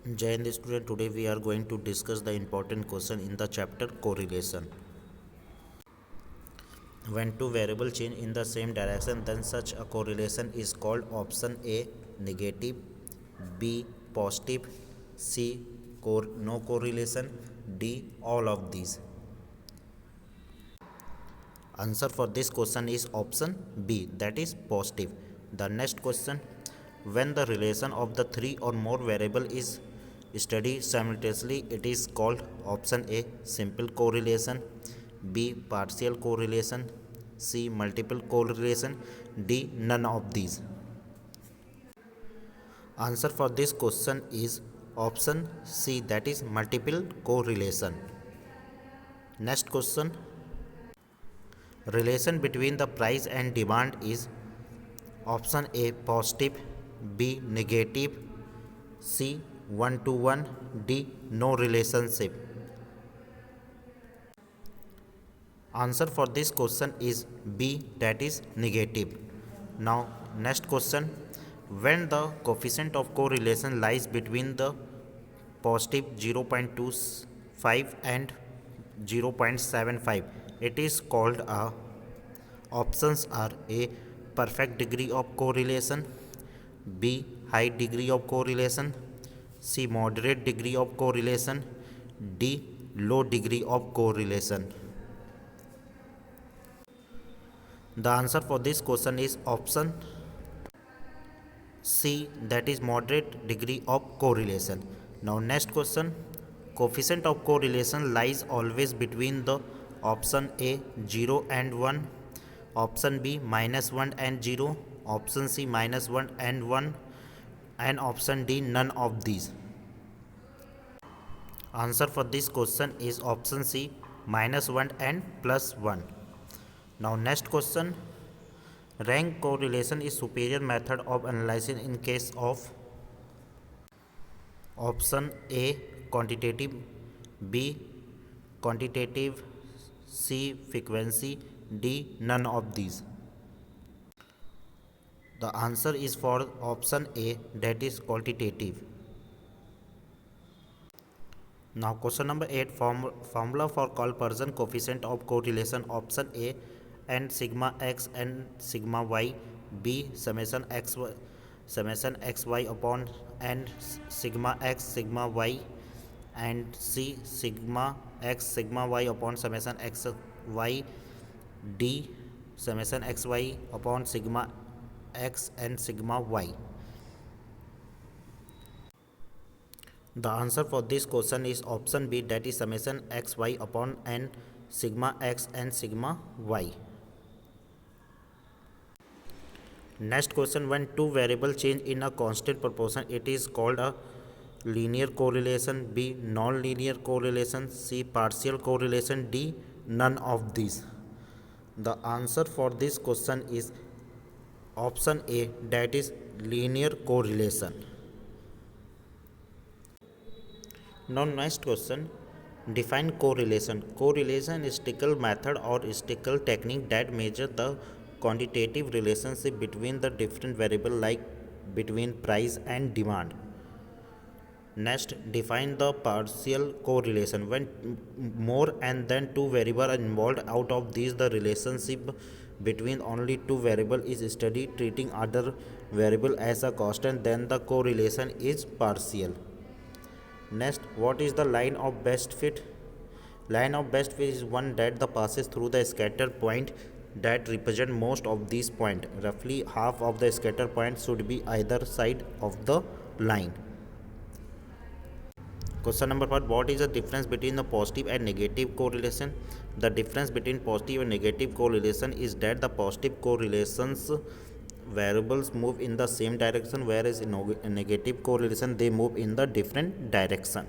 Jai Hind student, today we are going to discuss the important question in the chapter correlation. When two variables change in the same direction, then such a correlation is called option A negative, B positive, C no correlation, D all of these. Answer for this question is option B, that is positive. The next question, when the relation of the three or more variable is studied simultaneously, it is called option A simple correlation, B partial correlation, C multiple correlation, D none of these. Answer for this question is option C, that is multiple correlation. Next question, relation between the price and demand is option A positive, B negative, C 1 to 1, D no relationship. Answer for this question is B, that is negative. Now next question, when the coefficient of correlation lies between the positive 0.25 and 0.75, it is called a, options are A perfect degree of correlation, B high degree of correlation, C moderate degree of correlation, D low degree of correlation. The answer for this question is option C, that is moderate degree of correlation. Now next question, coefficient of correlation lies always between the option A 0 and 1, option B -1 and 0, option C -1 and 1, and option D none of these. Answer for this question is option C -1 and +1. Now next question, rank correlation is superior method of analysis in case of option A quantitative, B quantitative, C frequency, D none of these. The answer is for option A, that is quantitative. Now question number 8, formula for Culpeperson coefficient of correlation, option A and sigma x and sigma y, B summation xy upon and sigma x sigma y, and C sigma x sigma y upon summation xy, D summation xy upon sigma x and sigma y. The answer for this question is option B, that is summation xy upon and sigma x and sigma y. Next question, when two variables change in a constant proportion, it is called a linear correlation, B non-linear correlation, C partial correlation, D none of these. The answer for this question is option A, that is linear correlation. Now next question, define correlation. Correlation is statistical method or statistical technique that measure the quantitative relationship between the different variables, like between price and demand. Next, define the partial correlation. When more and then two variables are involved, out of these the relationship between only two variables is studied, treating other variable as a constant, then the correlation is partial. Next, what is the line of best fit? Line of best fit is one that passes through the scatter point that represent most of these points. Roughly half of the scatter points should be either side of the line. Question number 1, what is the difference between the positive and negative correlation? The difference between positive and negative correlation is that the positive correlations variables move in the same direction, whereas in negative correlation they move in the different direction.